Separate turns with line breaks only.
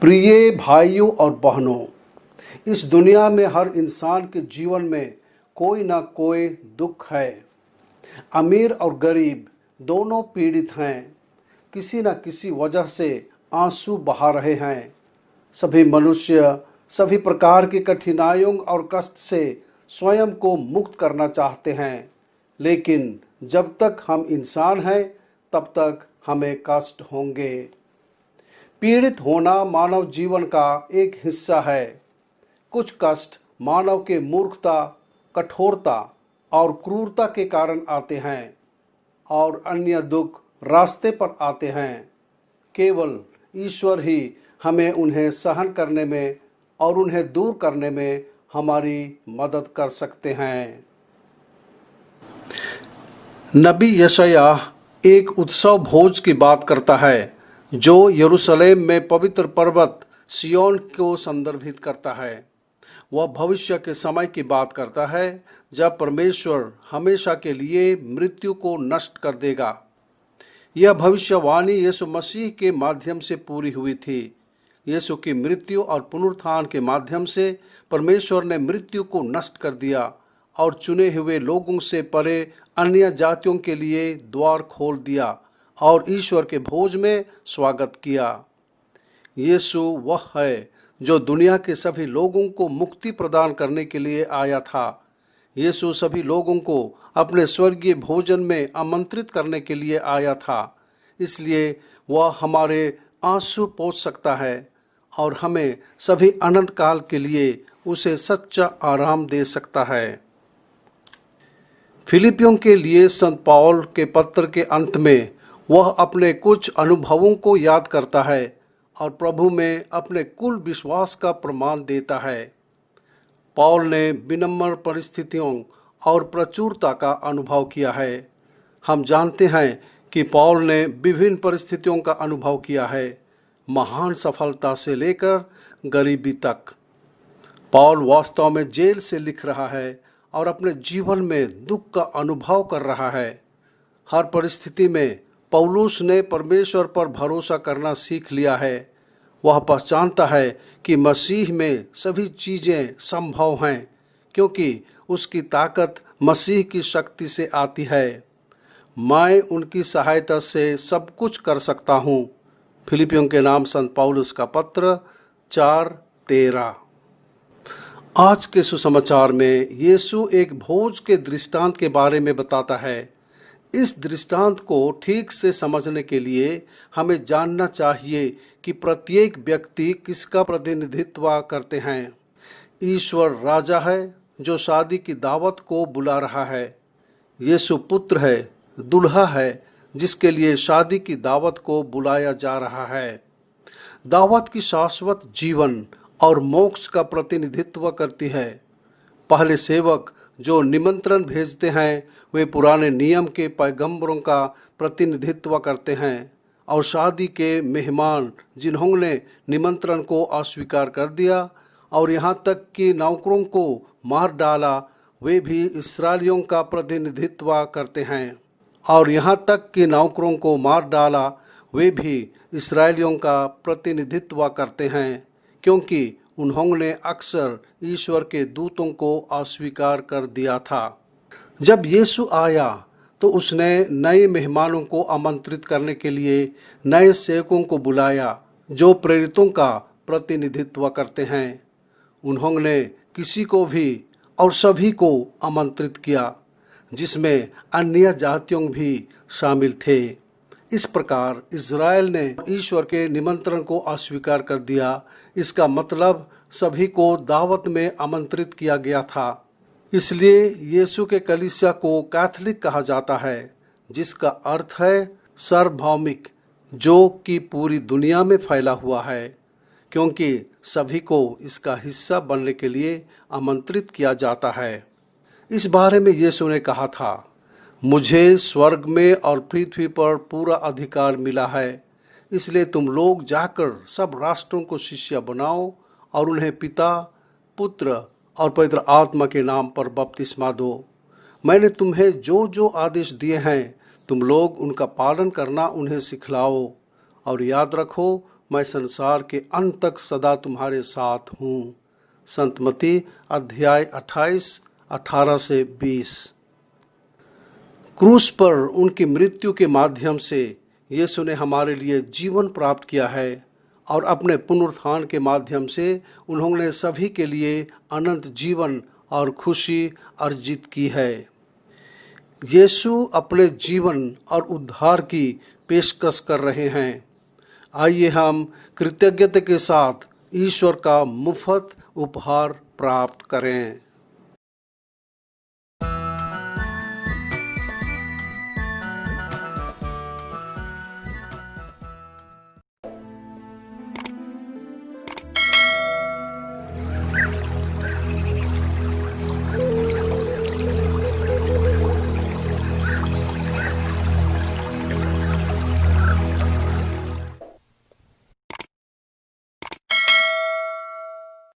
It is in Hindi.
प्रिय भाइयों और बहनों, इस दुनिया में हर इंसान के जीवन में कोई ना कोई दुख है। अमीर और गरीब दोनों पीड़ित हैं, किसी न किसी वजह से आंसू बहा रहे हैं। सभी मनुष्य सभी प्रकार की कठिनाइयों और कष्ट से स्वयं को मुक्त करना चाहते हैं, लेकिन जब तक हम इंसान हैं तब तक हमें कष्ट होंगे। पीड़ित होना मानव जीवन का एक हिस्सा है। कुछ कष्ट मानव के मूर्खता, कठोरता और क्रूरता के कारण आते हैं और अन्य दुख रास्ते पर आते हैं। केवल ईश्वर ही हमें उन्हें सहन करने में और उन्हें दूर करने में हमारी मदद कर सकते हैं। नबी यशायाह एक उत्सव भोज की बात करता है जो यरूशलेम में पवित्र पर्वत सिय्योन को संदर्भित करता है। वह भविष्य के समय की बात करता है जब परमेश्वर हमेशा के लिए मृत्यु को नष्ट कर देगा। यह भविष्यवाणी यीशु मसीह के माध्यम से पूरी हुई थी। यीशु की मृत्यु और पुनरुत्थान के माध्यम से परमेश्वर ने मृत्यु को नष्ट कर दिया और चुने हुए लोगों से परे अन्य जातियों के लिए द्वार खोल दिया और ईश्वर के भोज में स्वागत किया। यीशु वह है जो दुनिया के सभी लोगों को मुक्ति प्रदान करने के लिए आया था। यीशु सभी लोगों को अपने स्वर्गीय भोजन में आमंत्रित करने के लिए आया था, इसलिए वह हमारे आंसू पोंछ सकता है और हमें सभी अनंत काल के लिए उसे सच्चा आराम दे सकता है। फिलिपियों के लिए संत पौल के पत्र के अंत में वह अपने कुछ अनुभवों को याद करता है और प्रभु में अपने कुल विश्वास का प्रमाण देता है। पौल ने विनम्र परिस्थितियों और प्रचुरता का अनुभव किया है। हम जानते हैं कि पौल ने विभिन्न परिस्थितियों का अनुभव किया है, महान सफलता से लेकर गरीबी तक। पौल वास्तव में जेल से लिख रहा है और अपने जीवन में दुख का अनुभव कर रहा है। हर परिस्थिति में पौलुस ने परमेश्वर पर भरोसा करना सीख लिया है। वह पहचानता है कि मसीह में सभी चीज़ें संभव हैं, क्योंकि उसकी ताकत मसीह की शक्ति से आती है। मैं उनकी सहायता से सब कुछ कर सकता हूँ। फिलिपियों के नाम संत पौलुस का पत्र 4:13। आज के सुसमाचार में यीशु एक भोज के दृष्टांत के बारे में बताता है। इस दृष्टांत को ठीक से समझने के लिए हमें जानना चाहिए कि प्रत्येक व्यक्ति किसका प्रतिनिधित्व करते हैं। ईश्वर राजा है जो शादी की दावत को बुला रहा है। यीशु पुत्र है, दुल्हा है जिसके लिए शादी की दावत को बुलाया जा रहा है। दावत की शाश्वत जीवन और मोक्ष का प्रतिनिधित्व करती है। पहले सेवक जो निमंत्रण भेजते हैं वे पुराने नियम के पैगंबरों का प्रतिनिधित्व करते हैं, और शादी के मेहमान जिन्होंने निमंत्रण को अस्वीकार कर दिया और यहाँ तक कि नौकरों को मार डाला, वे भी इस्राएलियों का प्रतिनिधित्व करते हैं। और यहाँ तक कि नौकरों को मार डाला, वे भी इस्राएलियों का प्रतिनिधित्व करते हैं, क्योंकि उन्होंने अक्सर ईश्वर के दूतों को अस्वीकार कर दिया था। जब यीशु आया तो उसने नए मेहमानों को आमंत्रित करने के लिए नए सेवकों को बुलाया जो प्रेरितों का प्रतिनिधित्व करते हैं। उन्होंने किसी को भी और सभी को आमंत्रित किया, जिसमें अन्य जातियों भी शामिल थे। इस प्रकार इज़राइल ने ईश्वर के निमंत्रण को अस्वीकार कर दिया। इसका मतलब सभी को दावत में आमंत्रित किया गया था। इसलिए यीशु के कलीसिया को कैथोलिक कहा जाता है, जिसका अर्थ है सार्वभौमिक, जो कि पूरी दुनिया में फैला हुआ है, क्योंकि सभी को इसका हिस्सा बनने के लिए आमंत्रित किया जाता है। इस बारे में यीशु ने कहा था, मुझे स्वर्ग में और पृथ्वी पर पूरा अधिकार मिला है, इसलिए तुम लोग जाकर सब राष्ट्रों को शिष्य बनाओ और उन्हें पिता, पुत्र और पवित्र आत्मा के नाम पर बपतिस्मा दो। मैंने तुम्हें जो जो आदेश दिए हैं तुम लोग उनका पालन करना उन्हें सिखलाओ, और याद रखो मैं संसार के अंत तक सदा तुम्हारे साथ हूँ। संत मत्ती अध्याय 28, 18 से 20। क्रूस पर उनकी मृत्यु के माध्यम से यीशु ने हमारे लिए जीवन प्राप्त किया है और अपने पुनरुत्थान के माध्यम से उन्होंने सभी के लिए अनंत जीवन और खुशी अर्जित की है। यीशु अपने जीवन और उद्धार की पेशकश कर रहे हैं। आइए हम कृतज्ञता के साथ ईश्वर का मुफ्त उपहार प्राप्त करें।